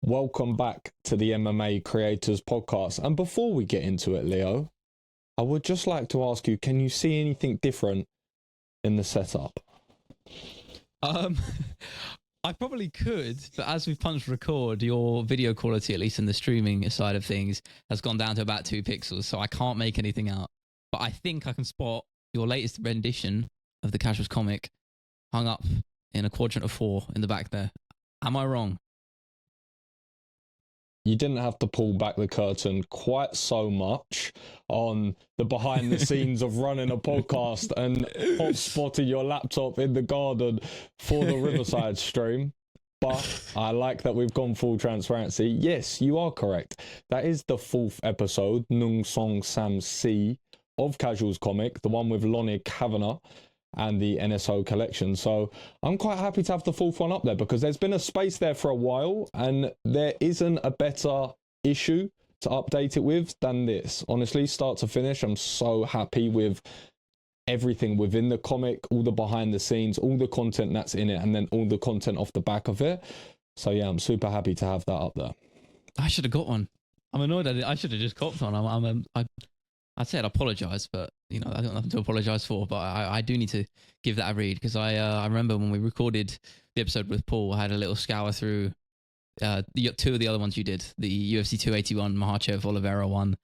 Welcome back to the MMA Creators Podcast. And before we get into it, Leo, I would just like to ask you, can you see anything different in the setup? I probably could, but as we've punched record, your video quality, at least in the streaming side of things, has gone down to about 2 pixels, so I can't make anything out. But I think I can spot your latest rendition of the Casuals comic hung up in a quadrant of 4 in the back there. Am I wrong? You didn't have to pull back the curtain quite so much on the behind the scenes of running a podcast and hot spotting your laptop in the garden for the Riverside stream. But I like that we've gone full transparency. Yes, you are correct. That is the 4th episode, Nung Song Sam Si, of Casuals comic, the one with Lonnie Kavanagh and the NSO collection. So I'm quite happy to have the 4th one up there because there's been a space there for a while and there isn't a better issue to update it with than this. Honestly, start to finish, I'm so happy with everything within the comic, all the behind the scenes, all the content that's in it, and then all the content off the back of it. So yeah, I'm super happy to have that up there. I should have got one. I'm annoyed I should have just copped one. I'd say I'd apologise, but you know, I don't have nothing to apologise for. But I do need to give that a read because I remember when we recorded the episode with Paul, I had a little scour through the 2 of the other ones you did, the UFC 281 Makhachev Oliveira one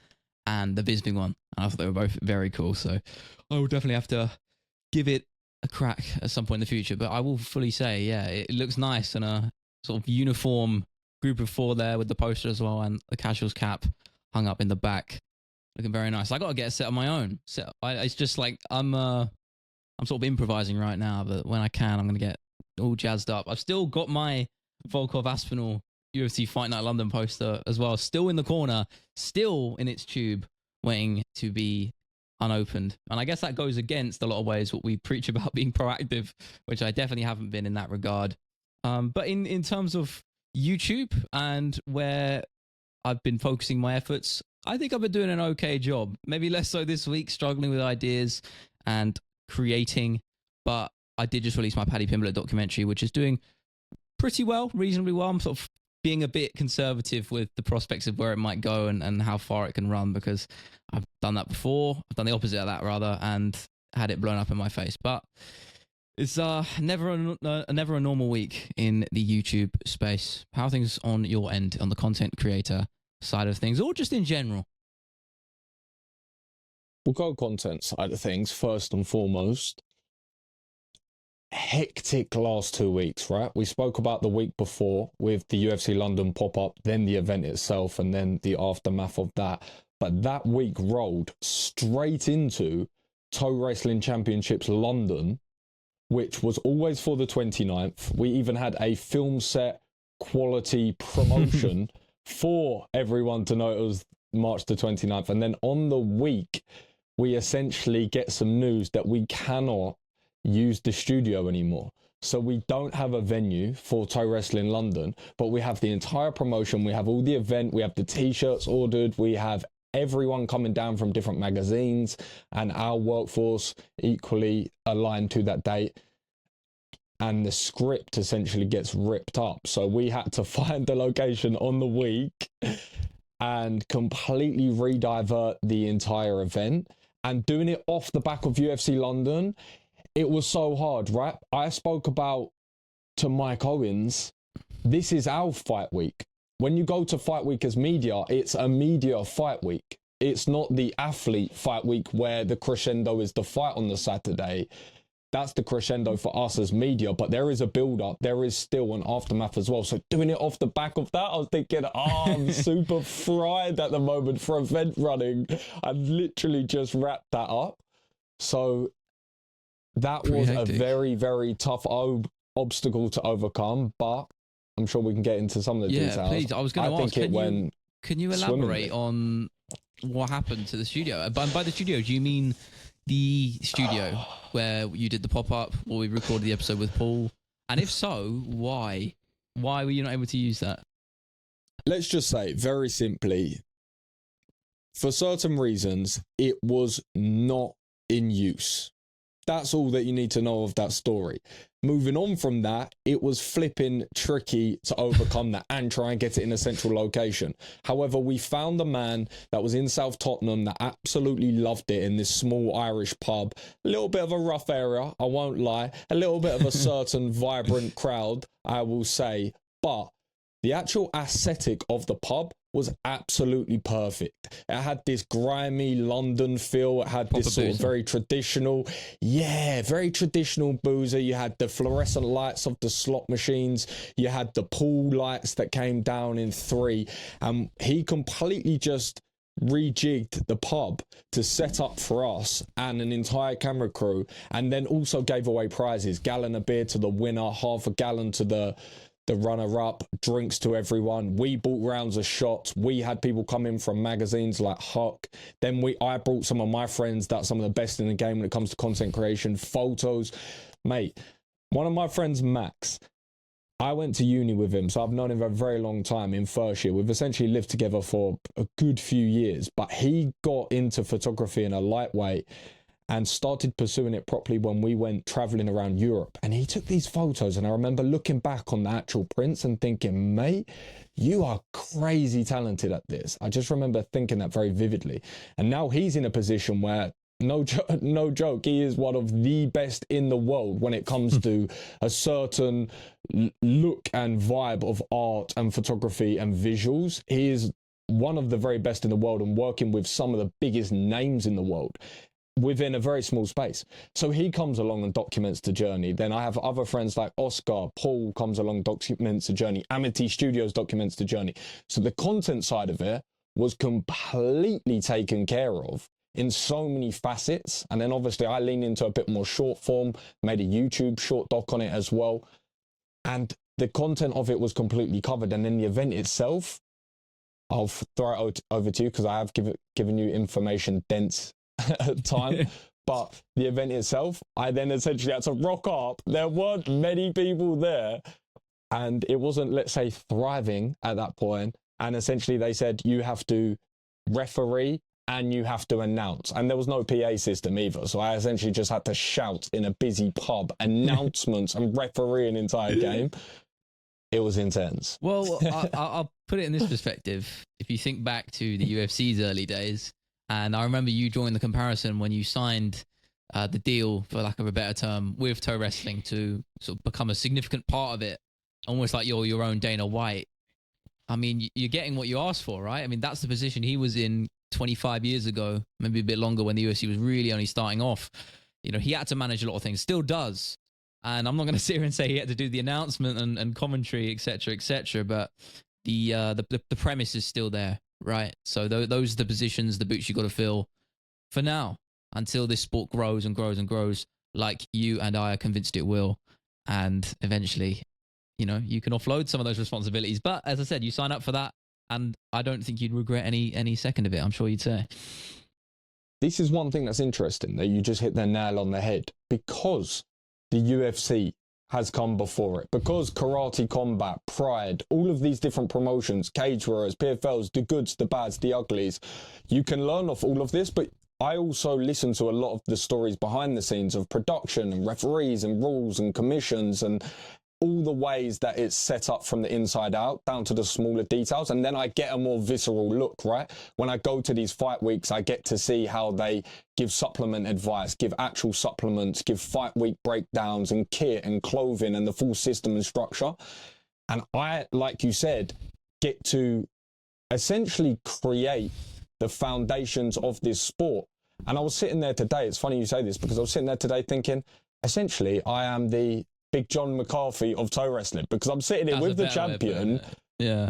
and the Bisping one. And I thought they were both very cool. So I will definitely have to give it a crack at some point in the future. But I will fully say, yeah, it looks nice and a sort of uniform group of 4 there with the poster as well and the Casuals cap hung up in the back. Looking very nice. I got to get a set of my own. It's just like I'm sort of improvising right now, but when I can, I'm going to get all jazzed up. I've still got my Volkov Aspinall UFC Fight Night London poster as well, still in the corner, still in its tube, waiting to be unopened. And I guess that goes against a lot of ways what we preach about being proactive, which I definitely haven't been in that regard. But in terms of YouTube and where I've been focusing my efforts, I think I've been doing an okay job. Maybe less so this week, struggling with ideas and creating. But I did just release my Paddy Pimblett documentary, which is doing pretty well, reasonably well. I'm sort of being a bit conservative with the prospects of where it might go and how far it can run because I've done that before. I've done the opposite of that, rather, and had it blown up in my face. But it's never a normal week in the YouTube space. How are things on your end, on the content creator side of things, or just in general? We'll go content side of things first and foremost. Hectic last 2 weeks, right? We spoke about the week before with the UFC London pop-up, then the event itself, and then the aftermath of that. But that week rolled straight into Toe Wrestling Championships London, which was always for the 29th. We even had a film set quality promotion for everyone to know it was March the 29th. And then on the week, we essentially get some news that we cannot use the studio anymore. So we don't have a venue for Toe Wrestling London, but we have the entire promotion. We have all the event. We have the t-shirts ordered. We have everyone coming down from different magazines and our workforce equally aligned to that date. And the script essentially gets ripped up. So we had to find the location on the week and completely redivert the entire event. And doing it off the back of UFC London, it was so hard, right? I spoke about to Mike Owens, this is our fight week. When you go to fight week as media, it's a media fight week. It's not the athlete fight week where the crescendo is the fight on the Saturday. That's the crescendo for us as media, but there is a build-up. There is still an aftermath as well. So doing it off the back of that, I was thinking, I'm super fried at the moment for event running. I've literally just wrapped that up. So that was a very, very tough obstacle to overcome, but I'm sure we can get into some of the details. Yeah, please. I was going to ask, can you elaborate on what happened to the studio? By the studio, do you mean the studio where you did the pop-up or we recorded the episode with Paul? And if so, why? Why were you not able to use that? Let's just say, very simply, for certain reasons, it was not in use. That's all that you need to know of that story. Moving on from that, it was flipping tricky to overcome that and try and get it in a central location. However, we found a man that was in South Tottenham that absolutely loved it in this small Irish pub. A little bit of a rough area, I won't lie. A little bit of a certain vibrant crowd, I will say. But the actual aesthetic of the pub was absolutely perfect. It had this grimy London feel. It had this sort of very traditional, very traditional boozer. You had the fluorescent lights of the slot machines. You had the pool lights that came down in 3. He completely just rejigged the pub to set up for us and an entire camera crew, and then also gave away prizes. Gallon of beer to the winner, half a gallon to the runner-up, drinks to everyone. We bought rounds of shots. We had people come in from magazines like Huck. Then I brought some of my friends that's some of the best in the game when it comes to content creation, photos. Mate, one of my friends, Max, I went to uni with him, so I've known him for a very long time in first year. We've essentially lived together for a good few years, but he got into photography in a lightweight and started pursuing it properly when we went traveling around Europe. And he took these photos, and I remember looking back on the actual prints and thinking, mate, you are crazy talented at this. I just remember thinking that very vividly. And now he's in a position where, no joke, he is one of the best in the world when it comes to a certain look and vibe of art and photography and visuals. He is one of the very best in the world and working with some of the biggest names in the world within a very small space. So he comes along and documents the journey. Then I have other friends like Oscar, Paul comes along, documents the journey. Amity Studios documents the journey. So the content side of it was completely taken care of in so many facets. And then obviously I lean into a bit more short form, made a YouTube short doc on it as well. And the content of it was completely covered. And then the event itself, I'll throw it over to you because I have given you information dense time. But the event itself, I then essentially had to rock up. There weren't many people there. And it wasn't, let's say, thriving at that point. And essentially they said, you have to referee and you have to announce. And there was no PA system either. So I essentially just had to shout in a busy pub announcements and referee an entire game. It was intense. Well, I'll put it in this perspective. If you think back to the UFC's early days, and I remember you drawing the comparison when you signed the deal, for lack of a better term, with Toe Wrestling to sort of become a significant part of it, almost like you're your own Dana White. I mean, you're getting what you asked for, right? I mean, that's the position he was in 25 years ago, maybe a bit longer when the UFC was really only starting off. You know, he had to manage a lot of things, still does. And I'm not going to sit here and say he had to do the announcement and commentary, etc., but the premise is still there, right? So those are the positions, the boots you got to fill for now, until this sport grows and grows and grows, like you and I are convinced it will. And eventually, you know, you can offload some of those responsibilities. But as I said, you sign up for that, and I don't think you'd regret any second of it. I'm sure you'd say. This is one thing that's interesting, that you just hit the nail on the head, because the UFC has come before it, because Karate Combat, Pride, all of these different promotions, Cage Warriors, PFLs, the goods, the bads, the uglies, you can learn off all of this. But I also listen to a lot of the stories behind the scenes of production and referees and rules and commissions and all the ways that it's set up from the inside out, down to the smaller details. And then I get a more visceral look, right? When I go to these fight weeks, I get to see how they give supplement advice, give actual supplements, give fight week breakdowns and kit and clothing and the full system and structure. And I, like you said, get to essentially create the foundations of this sport. And I was sitting there today, it's funny you say this, because I was sitting there today thinking, essentially, I am the Big John McCarthy of toe wrestling, because I'm sitting here with the champion,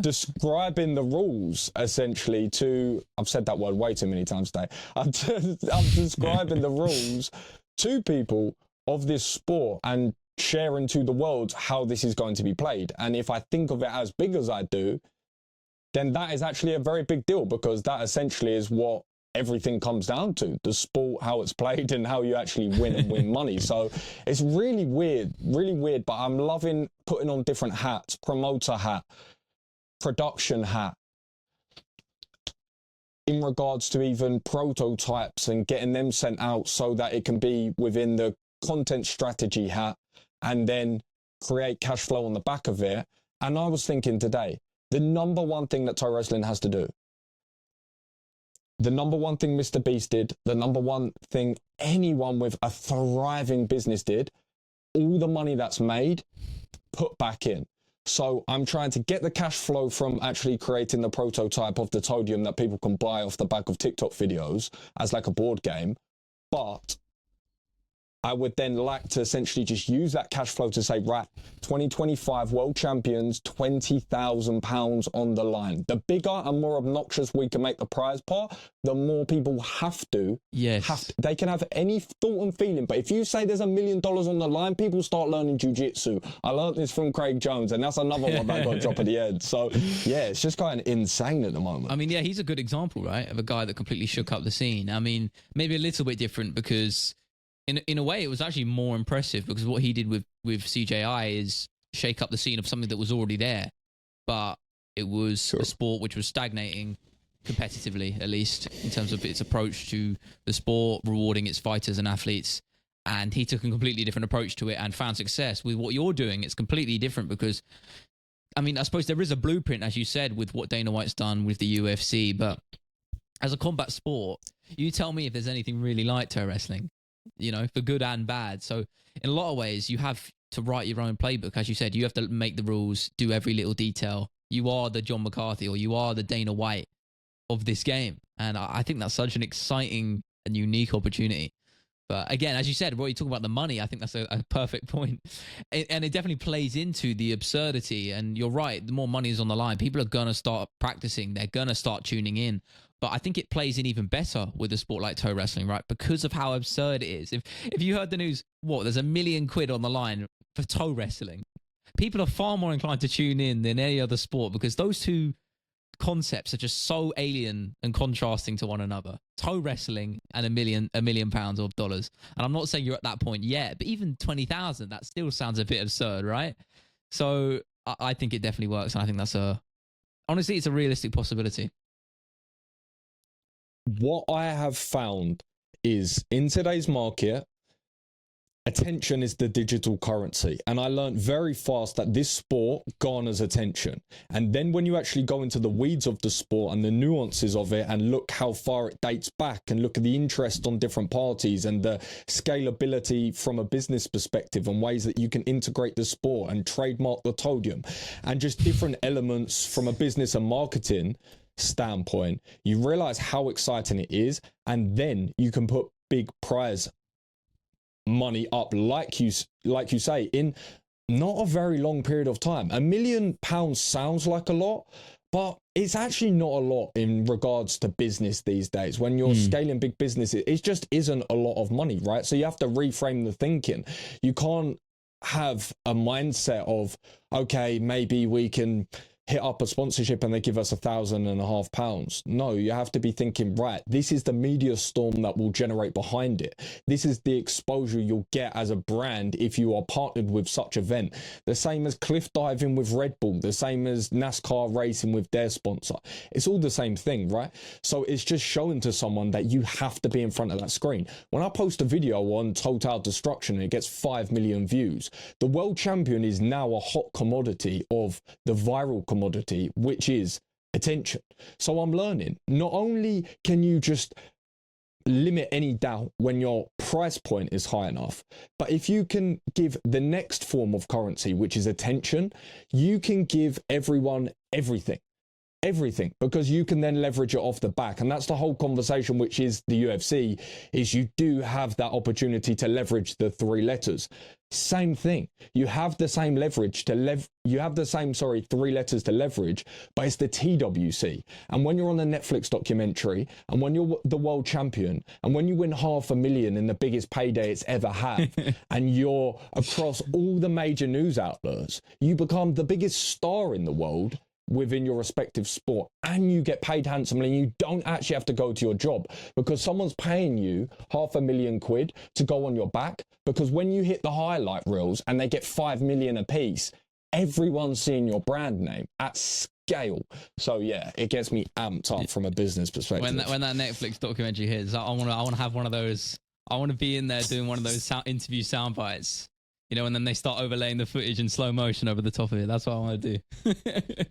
describing the rules essentially to, I've said that word way too many times today, I'm describing the rules to people of this sport and sharing to the world how this is going to be played. And if I think of it as big as I do, then that is actually a very big deal, because that essentially is what everything comes down to, the sport, how it's played and how you actually win and win money. So it's really weird, but I'm loving putting on different hats: promoter hat, production hat, in regards to even prototypes and getting them sent out so that it can be within the content strategy hat and then create cash flow on the back of it. And I was thinking today, the number one thing that Toe Wrestling has to do, the number one thing Mr. Beast did, the number one thing anyone with a thriving business did, all the money that's made, put back in. So I'm trying to get the cash flow from actually creating the prototype of the Todium that people can buy off the back of TikTok videos as like a board game. But I would then like to essentially just use that cash flow to say, right, 2025 world champions, £20,000 on the line. The bigger and more obnoxious we can make the prize pot, the more people have to. Yes. They can have any thought and feeling, but if you say there's $1 million on the line, people start learning jiu-jitsu. I learned this from Craig Jones, and that's another one that got a drop at the end. So yeah, it's just kind of insane at the moment. I mean, yeah, he's a good example, right, of a guy that completely shook up the scene. I mean, maybe a little bit different because in a way, it was actually more impressive because what he did with CJI is shake up the scene of something that was already there, but it was a sport which was stagnating competitively, at least in terms of its approach to the sport, rewarding its fighters and athletes. And he took a completely different approach to it and found success. With what you're doing, it's completely different because, I mean, I suppose there is a blueprint, as you said, with what Dana White's done with the UFC, but as a combat sport, you tell me if there's anything really like toe wrestling, you know, for good and bad. So in a lot of ways, you have to write your own playbook. As you said, you have to make the rules, do every little detail. You are the John McCarthy or you are the Dana White of this game. And I think that's such an exciting and unique opportunity. But again, as you said, Roy, you talk about the money. I think that's a perfect point. And it definitely plays into the absurdity. And you're right, the more money is on the line, people are going to start practicing. They're going to start tuning in. But I think it plays in even better with a sport like toe wrestling, right? Because of how absurd it is. If you heard the news, there's £1 million on the line for toe wrestling. People are far more inclined to tune in than any other sport because those two concepts are just so alien and contrasting to one another. Toe wrestling and £1 million or dollars. And I'm not saying you're at that point yet, but even 20,000, that still sounds a bit absurd, right? So I think it definitely works. And I think that's honestly, it's a realistic possibility. What I have found is in today's market, attention is the digital currency. And I learned very fast that this sport garners attention. And then when you actually go into the weeds of the sport and the nuances of it and look how far it dates back and look at the interest on different parties and the scalability from a business perspective and ways that you can integrate the sport and trademark the Todium and just different elements from a business and marketing standpoint, you realize how exciting it is. And then you can put big prize money up, like you say, in not a very long period of time. £1 million sounds like a lot, but it's actually not a lot in regards to business these days. When you're scaling big businesses, it just isn't a lot of money, right? So you have to reframe the thinking. You can't have a mindset of, okay, maybe we can hit up a sponsorship and they give us £1,500. No, you have to be thinking, right, this is the media storm that will generate behind it. This is the exposure you'll get as a brand if you are partnered with such event. The same as cliff diving with Red Bull, the same as NASCAR racing with their sponsor. It's all the same thing, right? So it's just showing to someone that you have to be in front of that screen. When I post a video on Total Destruction and it gets 5 million views, the world champion is now a hot commodity of the viral commodity, which is attention. So I'm learning, not only can you just limit any doubt when your price point is high enough, but if you can give the next form of currency, which is attention, you can give everyone everything, because you can then leverage it off the back. And that's the whole conversation, which is the UFC, is you do have that opportunity to leverage the 3 letters. Same thing. You have the same leverage to you have the same, 3 letters to leverage, but it's the TWC. And when you're on the Netflix documentary, and when you're the world champion, and when you win $500,000 in the biggest payday it's ever had, and you're across all the major news outlets, you become the biggest star in the world within your respective sport, and you get paid handsomely, and you don't actually have to go to your job because someone's paying you £500,000 to go on your back, because when you hit the highlight reels and they get 5 million a piece, everyone's seeing your brand name at scale. So yeah, it gets me amped up from a business perspective. When that Netflix documentary hits, I want to have one of those I want to be in there doing one of those interview sound bites, you know, and then they start overlaying the footage in slow motion over the top of it. That's what I want to do.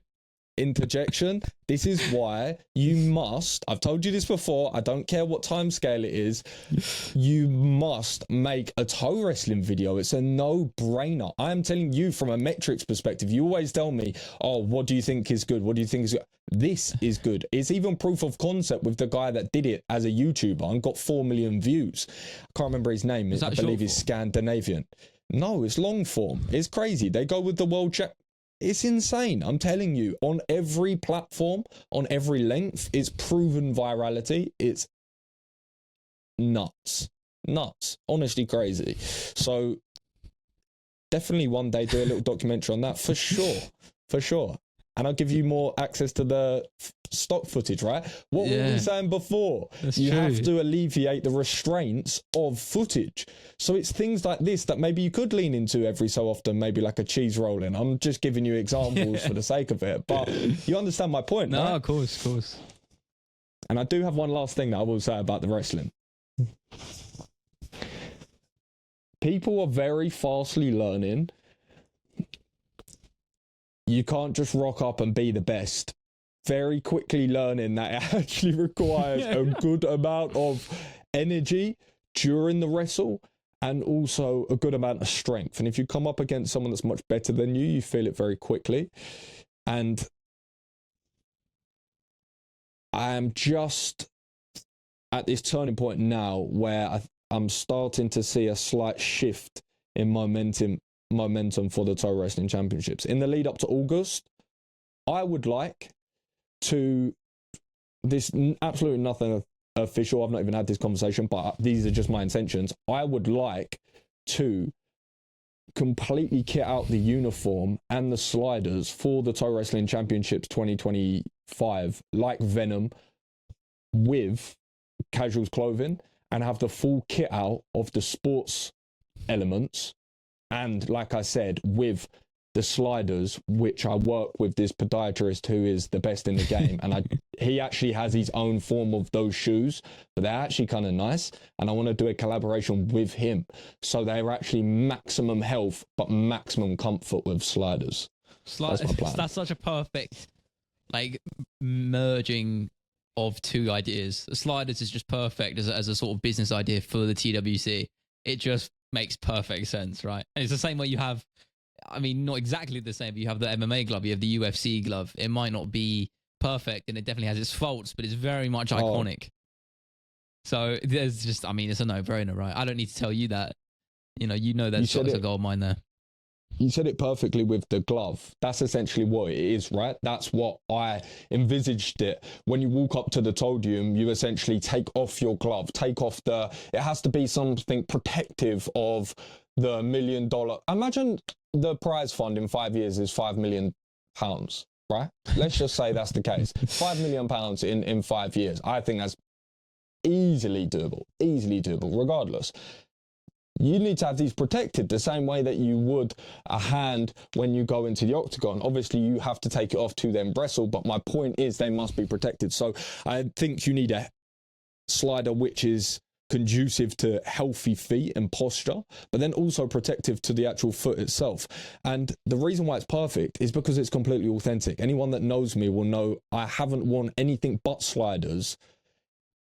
Interjection. This is why you must, I've told you this before, I don't care what time scale it is, you must make a toe wrestling video. It's a no-brainer. I am telling you from a metrics perspective. You always tell me, oh, what do you think is good? What do you think is good? This is good. It's even proof of concept with the guy that did it as a YouTuber and got 4 million views. I can't remember his name. I believe he's Scandinavian. No, it's long form. It's crazy. They go with the world check. It's insane. I'm telling you, on every platform, on every length, it's proven virality. It's nuts. Honestly crazy. So definitely one day do a little documentary on that for sure. And I'll give you more access to the stock footage, right? What were we saying before? You have to alleviate the restraints of footage. So it's things like this that maybe you could lean into every so often, maybe like a cheese rolling. I'm just giving you examples for the sake of it. But you understand my point, no, right? of course. And I do have one last thing that I will say about the wrestling. People are very fastly learning. You can't just rock up and be the best. Very quickly learning that it actually requires a good amount of energy during the wrestle and also a good amount of strength. And if you come up against someone that's much better than you, you feel it very quickly. And I am just at this turning point now where I'm starting to see a slight shift in momentum for the Toe Wrestling Championships. In the lead up to August, I would like to, this absolutely nothing official, I've not even had this conversation, but these are just my intentions. I would like to completely kit out the uniform and the sliders for the Toe Wrestling Championships 2025 like Venom with casuals clothing and have the full kit out of the sports elements. And like I said, with the sliders, which I work with this podiatrist who is the best in the game. And he actually has his own form of those shoes, but they're actually kind of nice. And I want to do a collaboration with him. So they're actually maximum health, but maximum comfort with sliders. That's my plan. That's such a perfect, like, merging of two ideas. The sliders is just perfect as a sort of business idea for the TWC. It just makes perfect sense, right? And it's the same way you have, I mean, not exactly the same, but you have the MMA glove, you have the UFC glove. It might not be perfect and it definitely has its faults, but it's very much iconic. So there's just, I mean, it's a no-brainer, right? I don't need to tell you that. You know that's a gold mine there. You said it perfectly with the glove. That's essentially what it is, right? That's what I envisaged it. When you walk up to the Todium, you essentially take off your glove, take off it has to be something protective of the $1 million. Imagine the prize fund in 5 years is £5 million, right? Let's just say that's the case. £5 million in 5 years. I think that's easily doable, regardless. You need to have these protected the same way that you would a hand when you go into the octagon. Obviously, you have to take it off to then wrestle, but my point is they must be protected. So I think you need a slider which is conducive to healthy feet and posture, but then also protective to the actual foot itself. And the reason why it's perfect is because it's completely authentic. Anyone that knows me will know I haven't worn anything but sliders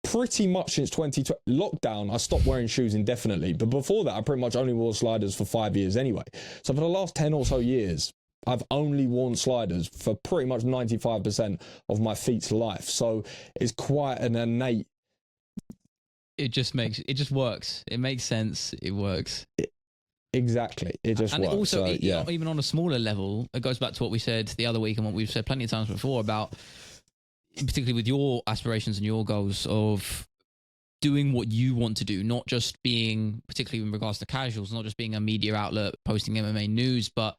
pretty much since 2020 lockdown. I stopped wearing shoes indefinitely, but before that I pretty much only wore sliders for 5 years anyway. So for the last 10 or so years I've only worn sliders for pretty much 95% of my feet's life. So it's quite an innate, it just works. It makes sense. It works. Exactly. It just works. And also, even on a smaller level, it goes back to what we said the other week and what we've said plenty of times before about, particularly with your aspirations and your goals of doing what you want to do, not just being, particularly in regards to casuals, not just being a media outlet posting MMA news, but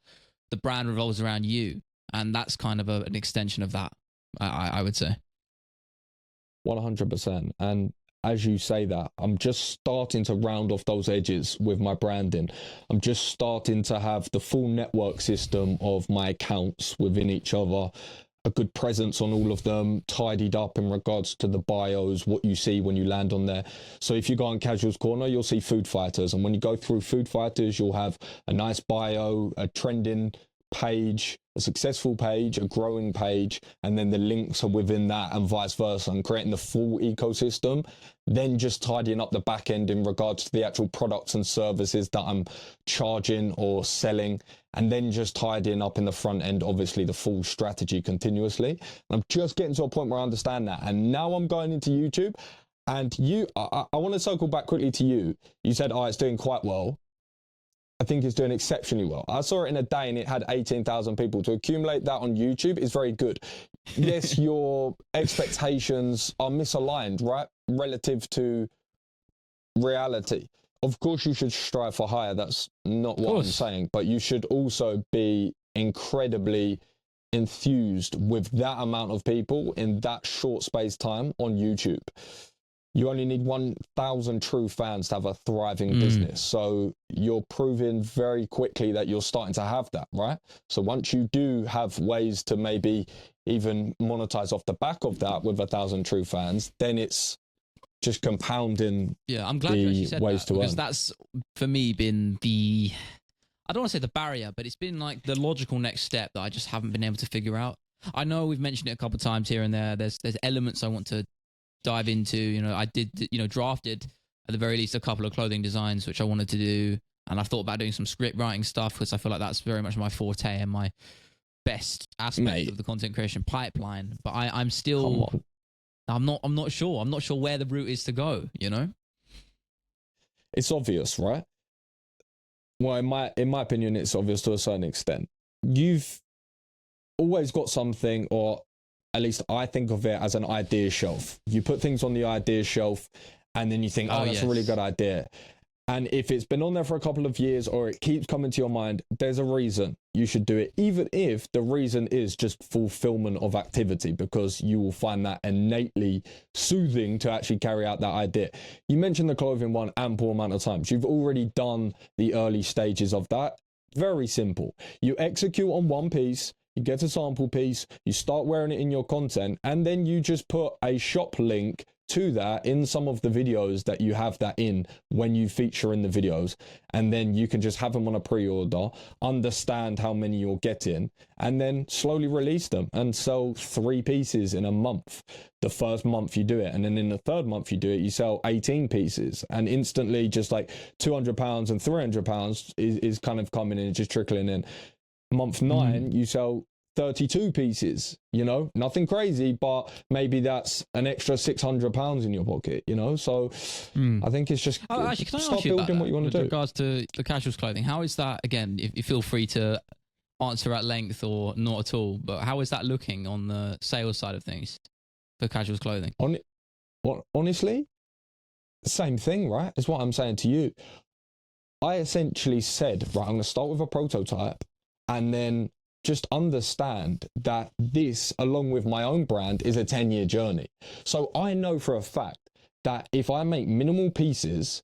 the brand revolves around you. And that's kind of an extension of that, I would say. 100%. And as you say that, I'm just starting to round off those edges with my branding. I'm just starting to have the full network system of my accounts within each other. a good presence on all of them, tidied up in regards to the bios, what you see when you land on there. So if you go on Casuals Corner, you'll see food fighters. And when you go through food fighters, you'll have a nice bio, a trending page, a successful page, a growing page, and then the links are within that and vice versa, and creating the full ecosystem. Then just tidying up the back end in regards to the actual products and services that I'm charging or selling, and then just tidying up in the front end, obviously the full strategy continuously. I'm just getting to a point where I understand that, and now I'm going into YouTube. And I want to circle back quickly to you. You said, oh, it's doing quite well. I think it's doing exceptionally well. I saw it in a day and it had 18,000 people. To accumulate that on YouTube is very good. Yes, your expectations are misaligned, right? Relative to reality. Of course, you should strive for higher. That's not what I'm saying. But you should also be incredibly enthused with that amount of people in that short space time on YouTube. You only need 1,000 true fans to have a thriving business. So you're proving very quickly that you're starting to have that, right? So once you do have ways to maybe even monetize off the back of that with 1,000 true fans, then it's just compounding. Yeah, I'm glad you actually said ways that, to because earn. that's, for me, been the, I don't want to say the barrier, but it's been like the logical next step that I just haven't been able to figure out. I know we've mentioned it a couple of times here and there. There's elements I want to dive into. You know, I did, drafted at the very least a couple of clothing designs which I wanted to do, and I've thought about doing some script writing stuff because I feel like that's very much my forte and my best aspect of the content creation pipeline. But I'm still, I'm not sure where the route is to go, you know? It's obvious, right? Well, in my opinion, it's obvious to a certain extent. You've always got something, or at least I think of it as an idea shelf. You put things on the idea shelf and then you think, oh, that's a really good idea. And if it's been on there for a couple of years or it keeps coming to your mind, there's a reason you should do it, even if the reason is just fulfillment of activity, because you will find that innately soothing to actually carry out that idea. You mentioned the clothing one ample amount of times. You've already done the early stages of that. Very simple. You execute on one piece, you get a sample piece, you start wearing it in your content, and then you just put a shop link to that in some of the videos that you have that in when you feature in the videos. And then you can just have them on a pre-order, understand how many you're getting, and then slowly release them and sell 3 pieces in a month. The first month you do it, and then in the third month you do it, you sell 18 pieces, and instantly just like £200 and £300 is kind of coming in, just trickling in. Month 9, you sell 32 pieces, you know, nothing crazy, but maybe that's an extra £600 in your pocket, you know. So I think it's just actually, can I start ask you building about what you want to do. With regards to the casuals clothing, how is that, again, if you feel free to answer at length or not at all, but how is that looking on the sales side of things for casuals clothing? Honestly, same thing, right? Is what I'm saying to you. I essentially said, right, I'm going to start with a prototype and then just understand that this, along with my own brand, is a 10-year journey. So I know for a fact that if I make minimal pieces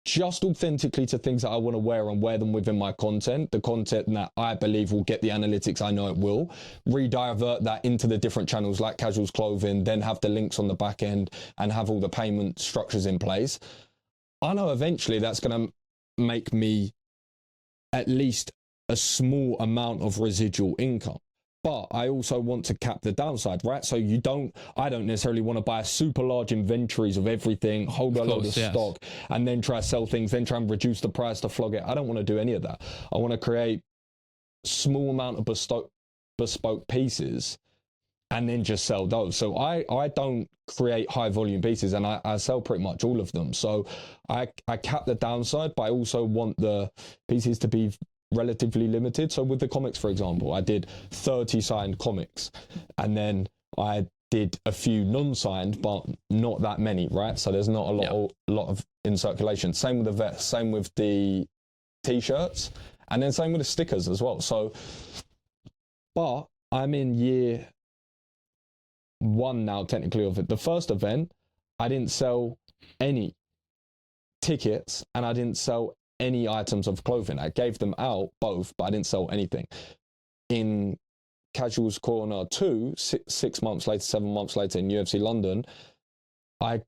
just authentically to things that I want to wear and wear them within my content, the content that I believe will get the analytics, I know it will, redivert that into the different channels like casuals clothing, then have the links on the back end and have all the payment structures in place. I know eventually that's going to make me at least a small amount of residual income. But I also want to cap the downside, right? So I don't necessarily want to buy super large inventories of everything, hold a load of stock, and then try to sell things, then try and reduce the price to flog it. I don't want to do any of that. I want to create small amount of bespoke pieces and then just sell those. So I don't create high volume pieces, and I sell pretty much all of them. So I cap the downside, but I also want the pieces to be relatively limited. So with the comics, for example, I did 30 signed comics, and then I did a few non-signed, but not that many, right? So there's not a lot of in circulation. Same with the vests, same with the t-shirts, and then same with the stickers as well. So, but I'm in year 1 now, technically, of it. The first event, I didn't sell any tickets and I didn't sell any items of clothing. I gave them out both, but I didn't sell anything. In Casuals Corner 2, 6 months later, 7 months later in UFC London, I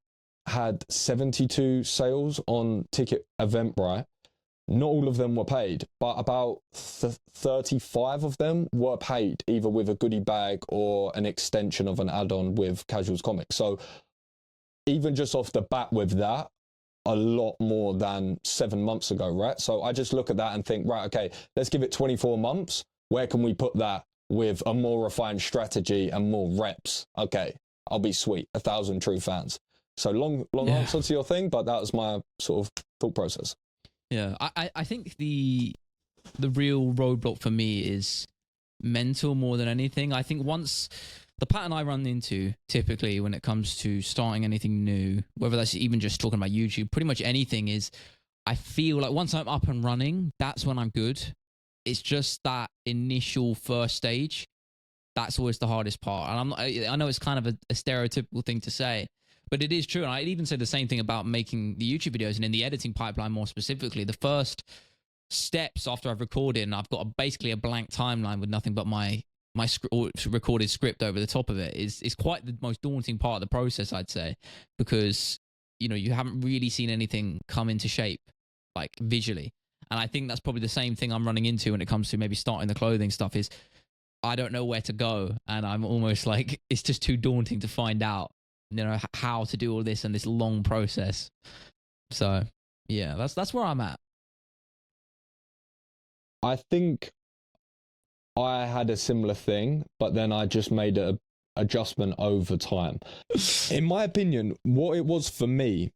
had 72 sales on ticket Eventbrite. Not all of them were paid, but about 35 of them were paid, either with a goodie bag or an extension of an add-on with Casuals Comics. So even just off the bat with that, a lot more than 7 months ago, right? So I just look at that and think, right, okay, let's give it 24 months. Where can we put that with a more refined strategy and more reps? Okay, I'll be sweet. 1,000 true fans. So long answer to your thing, but that was my sort of thought process. Yeah, I think the real roadblock for me is mental more than anything. I think once the pattern I run into typically when it comes to starting anything new, whether that's even just talking about YouTube, pretty much anything, is I feel like once I'm up and running, that's when I'm good. It's just that initial first stage. That's always the hardest part. And I know it's kind of a stereotypical thing to say, but it is true. And I'd even say the same thing about making the YouTube videos and in the editing pipeline more specifically. The first steps after I've recorded, and I've got basically a blank timeline with nothing but my recorded script over the top of it, is quite the most daunting part of the process, I'd say, because you haven't really seen anything come into shape like visually. And I think that's probably the same thing I'm running into when it comes to maybe starting the clothing stuff. Is I don't know where to go, and I'm almost like it's just too daunting to find out how to do all this and this long process. So yeah, that's where I'm at. I think I had a similar thing, but then I just made an adjustment over time. In my opinion, what it was for me,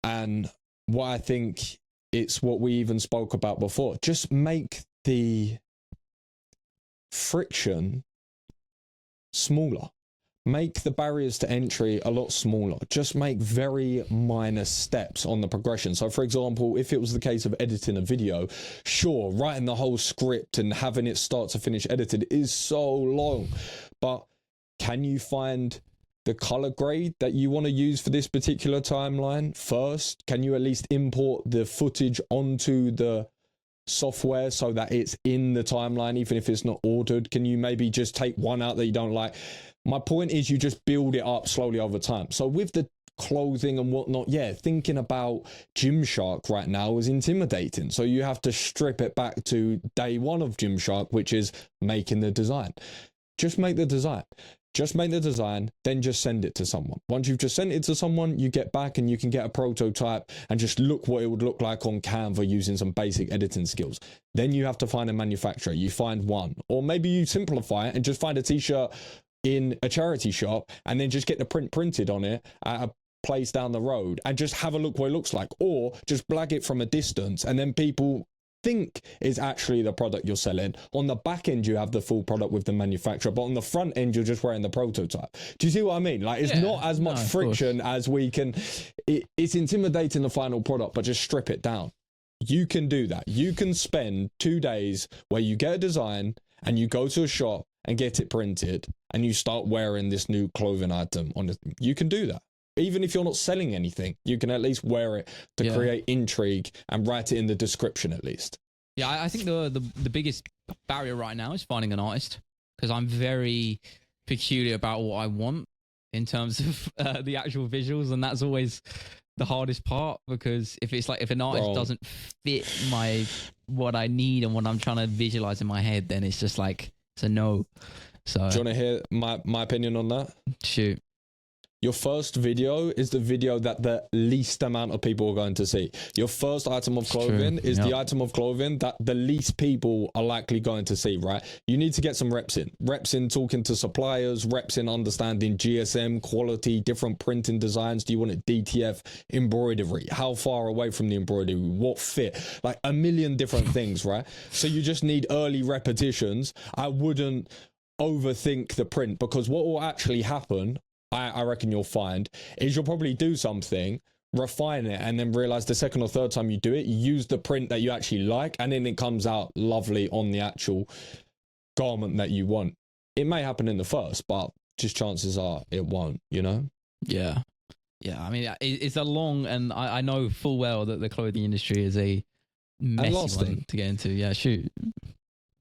and what I think it's what we even spoke about before, just make the friction smaller. Make the barriers to entry a lot smaller. Just make very minor steps on the progression. So for example, if it was the case of editing a video, sure, writing the whole script and having it start to finish edited is so long, but can you find the color grade that you want to use for this particular timeline first? Can you at least import the footage onto the software so that it's in the timeline, even if it's not ordered? Can you maybe just take one out that you don't like? My point is you just build it up slowly over time. So with the clothing and whatnot, yeah, thinking about Gymshark right now is intimidating. So you have to strip it back to day one of Gymshark, which is making the design. Just make the design. Just make the design, then just send it to someone. Once you've just sent it to someone, you get back and you can get a prototype and just look what it would look like on Canva using some basic editing skills. Then you have to find a manufacturer. You find one, or maybe you simplify it and just find a t-shirt in a charity shop and then just get the print printed on it at a place down the road and just have a look what it looks like, or just blag it from a distance and then people think is actually the product you're selling. On the back end you have the full product with the manufacturer, but on the front end you're just wearing the prototype. Do you see what I mean? Like it's not as much friction as we can. It's intimidating the final product, but just strip it down. You can do that. You can spend 2 days where you get a design and you go to a shop and get it printed and you start wearing this new clothing item on it. You can do that. Even if you're not selling anything, you can at least wear it to create intrigue and write it in the description at least. Yeah, I think the biggest barrier right now is finding an artist, because I'm very peculiar about what I want in terms of the actual visuals, and that's always the hardest part, because if an artist doesn't fit what I need and what I'm trying to visualize in my head, then it's just like it's a no. So do you want to hear my opinion on that? Shoot. Your first video is the video that the least amount of people are going to see. Your first item of clothing is the item of clothing that the least people are likely going to see, right? You need to get some reps in. Reps in talking to suppliers, reps in understanding GSM, quality, different printing designs. Do you want it DTF, embroidery? How far away from the embroidery? What fit? Like a million different things, right? So you just need early repetitions. I wouldn't overthink the print, because what will actually happen, I reckon you'll find, is you'll probably do something, refine it, and then realize the second or third time you do it, you use the print that you actually like, and then it comes out lovely on the actual garment that you want. It may happen in the first, but just chances are it won't, you know? Yeah. Yeah, I mean, it's a long, and I know full well that the clothing industry is a messy one to get into. Yeah, shoot.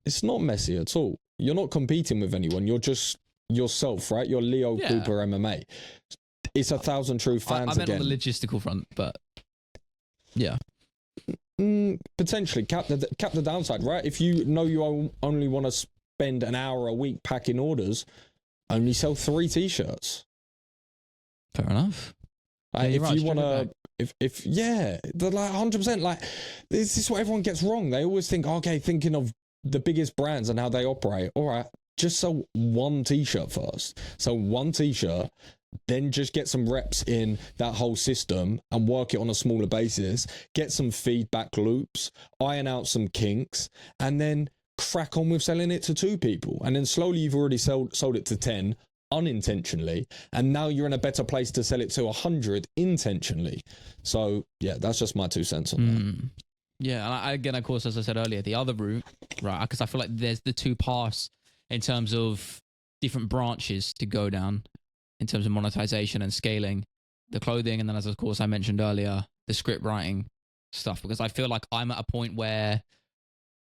It's not messy at all. You're not competing with anyone. You're just yourself, right? You're Leo Cooper MMA. It's 1,000 true fans. I meant on the logistical front, but yeah. Potentially cap the downside, right? If you know you only want to spend an hour a week packing orders, only sell 3 t-shirts. Fair enough. If you want to, they're like 100%. Like, this is what everyone gets wrong. They always think, okay, thinking of the biggest brands and how they operate. All right, just sell 1 t-shirt first. So 1 t-shirt, then just get some reps in that whole system and work it on a smaller basis. Get some feedback loops, iron out some kinks, and then crack on with selling it to 2 people. And then slowly you've already sold it to 10 unintentionally, and now you're in a better place to sell it to 100 intentionally. So yeah, that's just my 2 cents on that. Yeah, and again, of course, as I said earlier, the other route, right? Because I feel like there's the 2 paths in terms of different branches to go down in terms of monetization and scaling the clothing, and then, as of course I mentioned earlier, the script writing stuff. Because I feel like I'm at a point where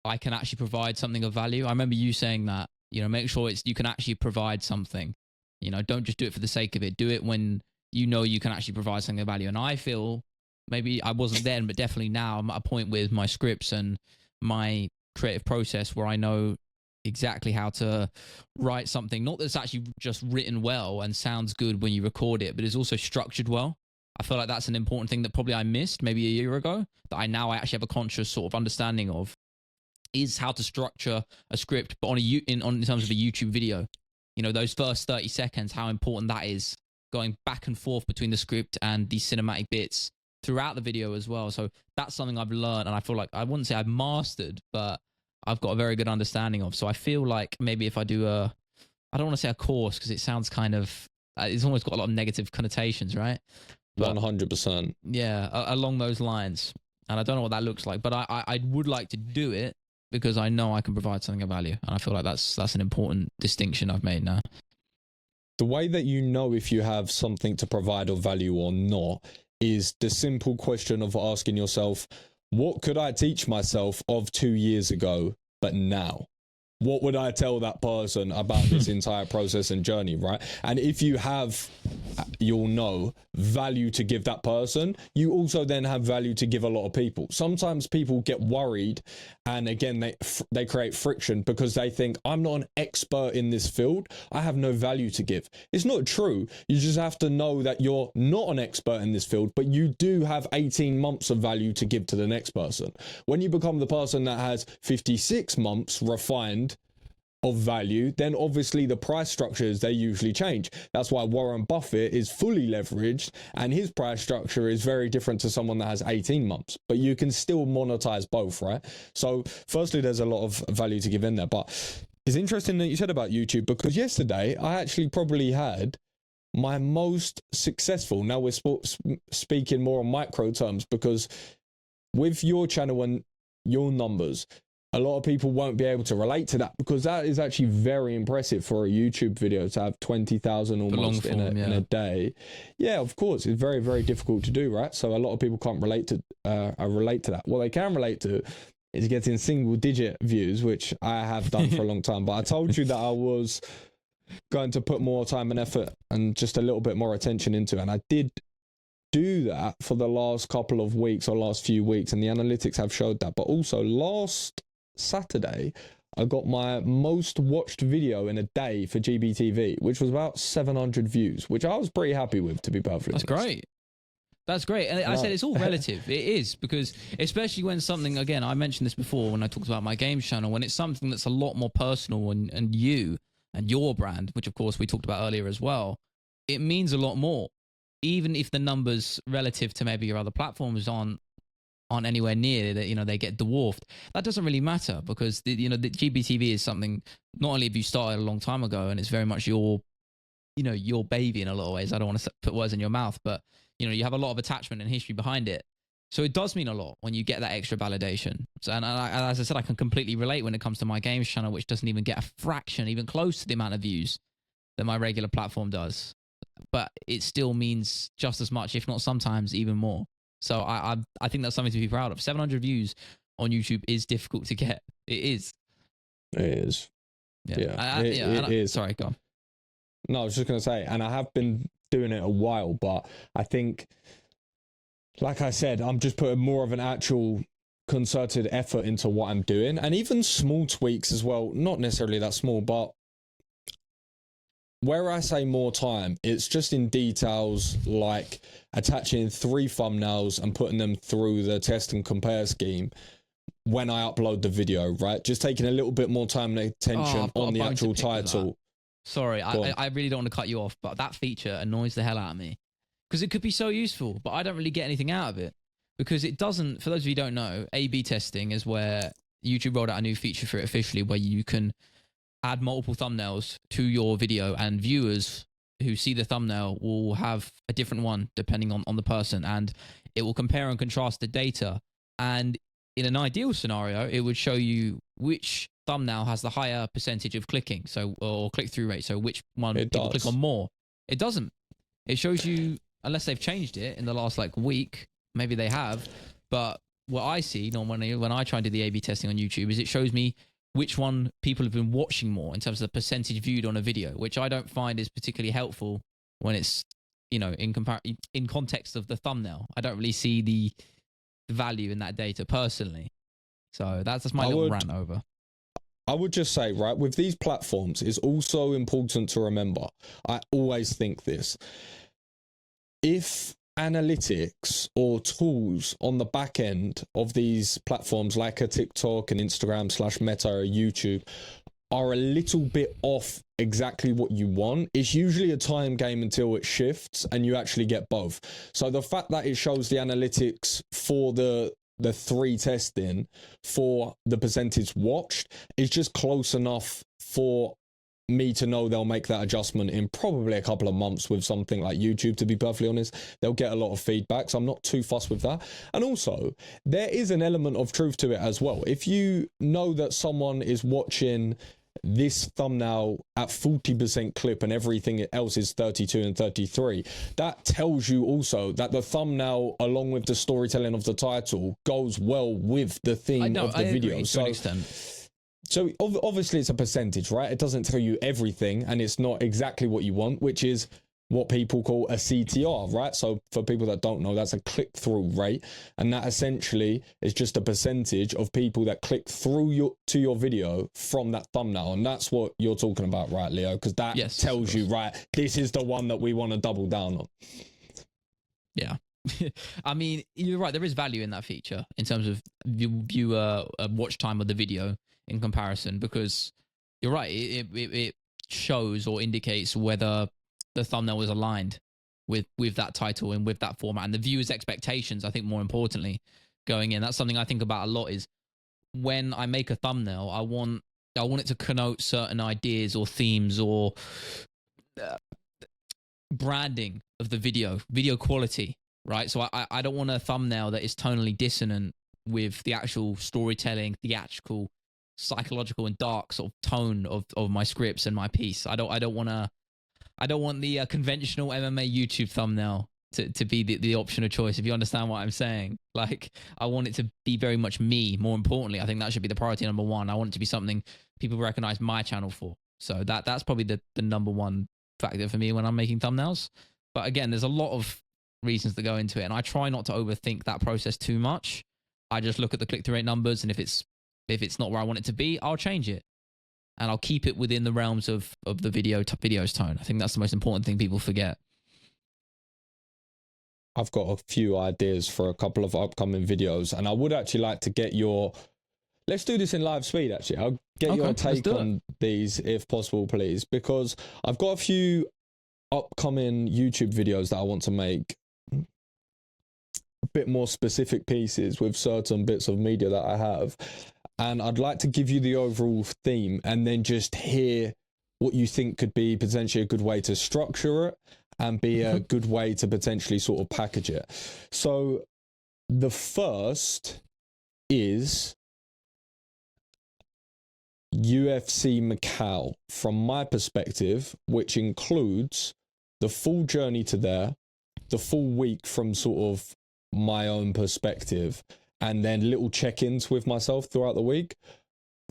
I can actually provide something of value. I remember you saying that, you know, make sure you can actually provide something. You know, don't just do it for the sake of it. Do it when you know you can actually provide something of value. And I feel, maybe I wasn't then, but definitely now I'm at a point with my scripts and my creative process where I know exactly how to write something, not that's actually just written well and sounds good when you record it, but is also structured well. I feel like that's an important thing that probably I missed maybe a year ago, that I actually have a conscious sort of understanding of, is how to structure a script, but in terms of a YouTube video. You know, those first 30 seconds, how important that is, going back and forth between the script and the cinematic bits throughout the video as well. So that's something I've learned, and I feel like, I wouldn't say I've mastered, but I've got a very good understanding of. So I feel like maybe if I do I don't want to say a course, because it sounds kind of, it's almost got a lot of negative connotations, right? But 100%. Yeah, along those lines. And I don't know what that looks like, but I would like to do it because I know I can provide something of value. And I feel like that's an important distinction I've made now. The way that you know if you have something to provide of value or not is the simple question of asking yourself, what could I teach myself of 2 years ago, but now? What would I tell that person about this entire process and journey, right? And if you have, you'll know, value to give that person, you also then have value to give a lot of people. Sometimes people get worried, and again, they create friction because they think, I'm not an expert in this field, I have no value to give. It's not true. You just have to know that you're not an expert in this field, but you do have 18 months of value to give to the next person. When you become the person that has 56 months refined of value, then obviously the price structures, they usually change. That's why Warren Buffett is fully leveraged and his price structure is very different to someone that has 18 months, but you can still monetize both, right? So firstly, there's a lot of value to give in there, but it's interesting that you said about YouTube, because yesterday I actually probably had my most successful, now we're speaking more on micro terms, because with your channel and your numbers, a lot of people won't be able to relate to that, because that is actually very impressive for a YouTube video to have 20,000 almost in a day. Yeah, of course, it's very, very difficult to do, right? So a lot of people can't relate to that. What they can relate to is getting single-digit views, which I have done for a long time. But I told you that I was going to put more time and effort and just a little bit more attention into it, and I did do that for the last couple of weeks or last few weeks, and the analytics have showed that. But also last Saturday, I got my most watched video in a day for GBTV, which was about 700 views, which I was pretty happy with, to be perfectly honest. That's great. That's great. And I said it's all relative. It is, because especially when something, again, I mentioned this before when I talked about my games channel, when it's something that's a lot more personal and you and your brand, which of course we talked about earlier as well, it means a lot more. Even if the numbers relative to maybe your other platforms aren't anywhere near that, you know, they get dwarfed. That doesn't really matter, because the GBTV is something, not only have you started a long time ago, and it's very much your baby in a lot of ways. I don't want to put words in your mouth, but you have a lot of attachment and history behind it. So it does mean a lot when you get that extra validation. So, and as I said, I can completely relate when it comes to my games channel, which doesn't even get a fraction, even close to the amount of views that my regular platform does. But it still means just as much, if not sometimes even more. So I think that's something to be proud of. 700 views on YouTube is difficult to get. It is. It is. Yeah, it is. Sorry, go on. No, I was just going to say, and I have been doing it a while, but I think, like I said, I'm just putting more of an actual concerted effort into what I'm doing, and even small tweaks as well, not necessarily that small, but where I say more time, it's just in details like attaching 3 thumbnails and putting them through the test and compare scheme when I upload the video, right? Just taking a little bit more time and attention on the actual title. Sorry, I really don't want to cut you off, but that feature annoys the hell out of me because it could be so useful, but I don't really get anything out of it because it doesn't. For those of you who don't know, A/B testing is where YouTube rolled out a new feature for it officially, where you can add multiple thumbnails to your video, and viewers who see the thumbnail will have a different one depending on the person, and it will compare and contrast the data. And in an ideal scenario, it would show you which thumbnail has the higher percentage of clicking, or click-through rate, so which one people click on more. It doesn't. It shows you, unless they've changed it in the last week, maybe they have, but what I see normally when I try and do the A/B testing on YouTube is it shows me which one people have been watching more in terms of the percentage viewed on a video, which I don't find is particularly helpful when it's, in context of the thumbnail. I don't really see the value in that data personally. So that's my little rant over. I would just say, right, with these platforms, it's also important to remember, I always think this, if analytics or tools on the back end of these platforms like a TikTok and Instagram / Meta or YouTube are a little bit off exactly what you want, it's usually a time game until it shifts and you actually get both. So the fact that it shows the analytics for the 3 testing for the percentage watched is just close enough for me to know they'll make that adjustment in probably a couple of months with something like YouTube, to be perfectly honest. They'll get a lot of feedback, so I'm not too fussed with that. And also, there is an element of truth to it as well. If you know that someone is watching this thumbnail at 40% clip and everything else is 32 and 33, that tells you also that the thumbnail, along with the storytelling of the title, goes well with the theme of the video. To an extent. So obviously it's a percentage, right? It doesn't tell you everything, and it's not exactly what you want, which is what people call a CTR, right? So for people that don't know, that's a click-through rate, and that essentially is just a percentage of people that click through to your video from that thumbnail, and that's what you're talking about, right, Leo? Because that tells you, right, this is the one that we want to double down on. Yeah. I mean, you're right. There is value in that feature in terms of viewer watch time of the video in comparison, because you're right. It shows or indicates whether the thumbnail is aligned with that title and with that format and the viewer's expectations. I think more importantly, going in, that's something I think about a lot. Is when I make a thumbnail, I want it to connote certain ideas or themes or branding of the video quality. Right, so I don't want a thumbnail that is tonally dissonant with the actual storytelling, theatrical, psychological, and dark sort of tone of my scripts and my piece. I don't want the conventional MMA YouTube thumbnail to be the option of choice. If you understand what I'm saying, like I want it to be very much me. More importantly, I think that should be the priority number one. I want it to be something people recognize my channel for. So that's probably the number one factor for me when I'm making thumbnails. But again, there's a lot of reasons to go into it, and I try not to overthink that process too much. I just look at the click-through rate numbers, and if it's not where I want it to be, I'll change it, and I'll keep it within the realms of the video's tone. I think that's the most important thing people forget. I've got a few ideas for a couple of upcoming videos, and I would actually like to get your... Let's do this in live speed, actually. I'll get your take on these, if possible, please, because I've got a few upcoming YouTube videos that I want to make, a bit more specific pieces with certain bits of media that I have, and I'd like to give you the overall theme and then just hear what you think could be potentially a good way to structure it and be a good way to potentially sort of package it. So the first is UFC Macau from my perspective, which includes the full journey to there, the full week from sort of my own perspective, and then little check-ins with myself throughout the week.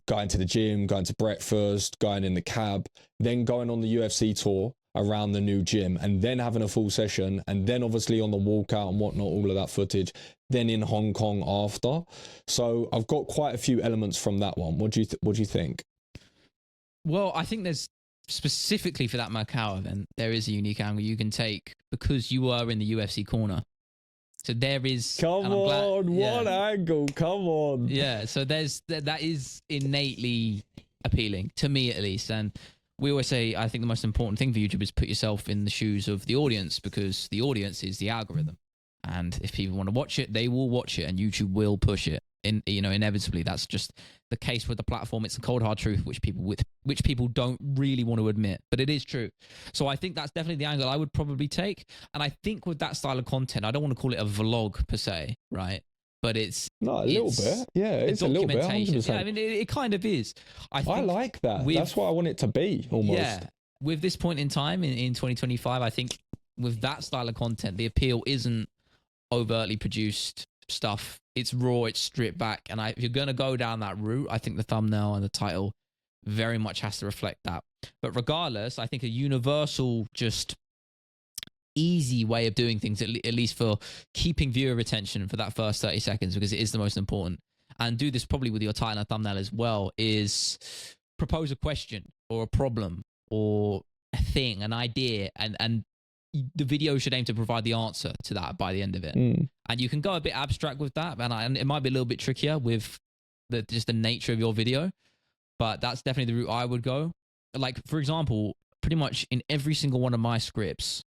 going to the gym, going to breakfast, going in the cab, then going on the UFC tour around the new gym, and then having a full session, and then obviously on the walkout and whatnot, all of that footage, then in Hong Kong after. So I've got quite a few elements from that one. What do you think? Well, I think there's specifically for that Macau event, there is a unique angle you can take because you were in the UFC corner. So there is. Come on, what angle? Come on. Yeah, so that is innately appealing to me at least, and we always say I think the most important thing for YouTube is put yourself in the shoes of the audience because the audience is the algorithm, and if people want to watch it, they will watch it, and YouTube will push it. Inevitably, that's just the case with the platform. It's a cold hard truth which people don't really want to admit, but it is true. So I think that's definitely the angle I would probably take. And I think with that style of content, I don't want to call it a vlog per se, right? But it's not a little bit. Yeah, it's a little bit. 100%. Yeah, I mean, it kind of is. I like that. That's what I want it to be almost. Yeah, with this point in time in 2025, I think with that style of content, the appeal isn't overtly produced stuff. It's raw, it's stripped back, and if you're going to go down that route, I think the thumbnail and the title very much has to reflect that. But regardless, I think a universal, just easy way of doing things, at least for keeping viewer attention for that first 30 seconds, because it is the most important, and do this probably with your title and thumbnail as well, is propose a question or a problem or a thing, an idea, and the video should aim to provide the answer to that by the end of it. And you can go a bit abstract with that, and it might be a little bit trickier with just the nature of your video, but that's definitely the route I would go. Like, for example, pretty much in every single one of my scripts,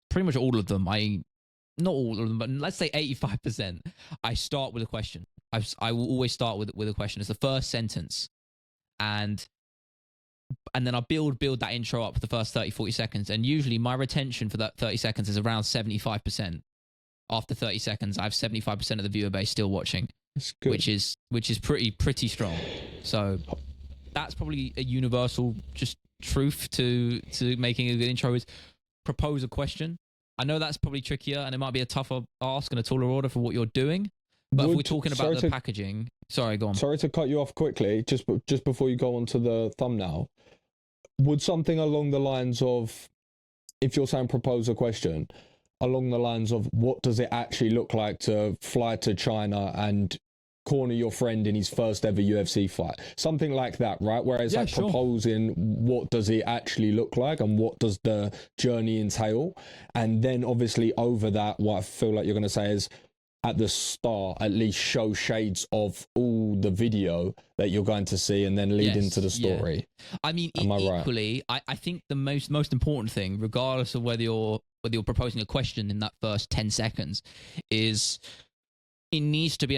pretty much all of them, not all of them, but let's say 85%, I start with a question. I will always start with a question. It's the first sentence. And then I build that intro up for the first 30, 40 seconds. And usually my retention for that 30 seconds is around 75%. After 30 seconds, I have 75% of the viewer base still watching, which is pretty strong. So that's probably a universal just truth to making a good intro is propose a question. I know that's probably trickier and it might be a tougher ask and a taller order for what you're doing. But if we're talking about the packaging, sorry, go on. Sorry to cut you off quickly, just before you go on to the thumbnail. Would something along the lines of, if you're saying propose a question, along the lines of what does it actually look like to fly to China and corner your friend in his first ever UFC fight? Something like that, right? Whereas proposing what does it actually look like and what does the journey entail? And then obviously over that, what I feel like you're going to say is, at the start, at least show shades of all the video that you're going to see and then lead into the story. Yeah. I mean, equally, I think the most important thing, regardless of whether you're proposing a question in that first 10 seconds, is it needs to be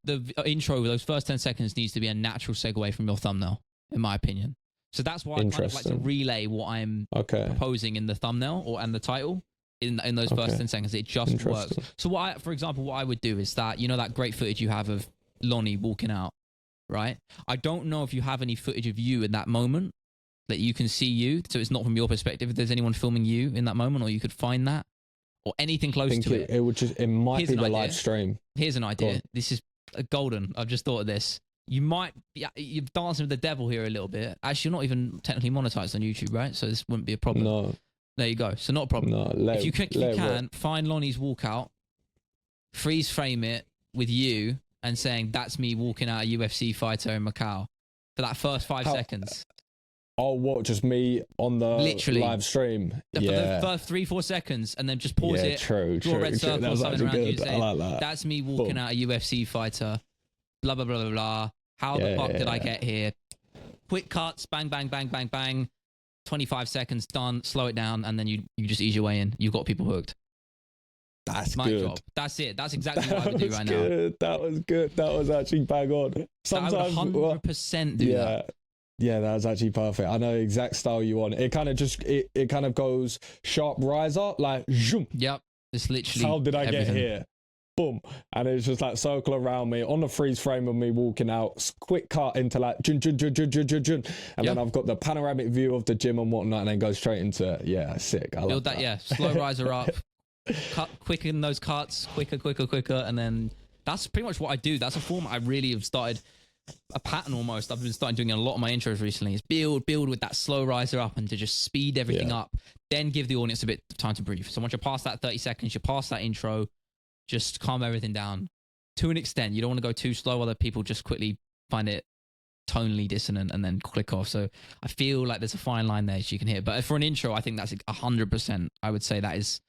the intro, those first 10 seconds needs to be a natural segue from your thumbnail, in my opinion. So that's why I kind of like to relay what I'm proposing in the thumbnail and the title. In those first 10 seconds, it just works. So for example, what I would do is that, that great footage you have of Lonnie walking out, right? I don't know if you have any footage of you in that moment that you can see you. So it's not from your perspective. If there's anyone filming you in that moment, or you could find that or anything close to it. It might be the live stream. Here's an idea. This is golden. I've just thought of this. You're dancing with the devil here a little bit. Actually, you're not even technically monetized on YouTube, right? So this wouldn't be a problem. No. There you go. So not a problem. No, if you can find Lonnie's walkout, freeze frame it with you and saying that's me walking out a UFC fighter in Macau for that first 5 seconds. Oh, what? Just me on the live stream? For the first 3-4 seconds, and then just pause it. Draw a red circle or something around you. Say, I like that. That's me walking out a UFC fighter. Blah blah blah blah blah. How the fuck did I get here? Quick cuts. Bang bang bang bang bang. 25 seconds, done, slow it down, and then you just ease your way in. You've got people hooked. That's my good. Job. That's it. That's exactly what I would do right now. That was good. That was actually bang on. Sometimes I would 100% do that. Yeah, that was actually perfect. I know the exact style you want. It kind of it kind of goes sharp riser, like zoom. Yep. It's literally how did I everything. get here? Boom. And it's just like circle around me on the freeze frame of me walking out, quick cut into like jun, jun, jun, jun, jun, jun, jun. And then I've got the panoramic view of the gym and whatnot, and then go straight into sick. I love that. Yeah. Slow riser up, quicken those cuts, quicker, and then that's pretty much what I do. That's a format I really have started a pattern almost. I've been starting doing a lot of my intros recently. Is build with that slow riser up and to just speed everything up. Then give the audience a bit of time to breathe. So once you're past that 30 seconds, you're past that intro, just calm everything down to an extent. You don't want to go too slow, other people just quickly find it tonally dissonant and then click off. So I feel like there's a fine line there so you can hit. But for an intro, I think that's 100%. I would say that is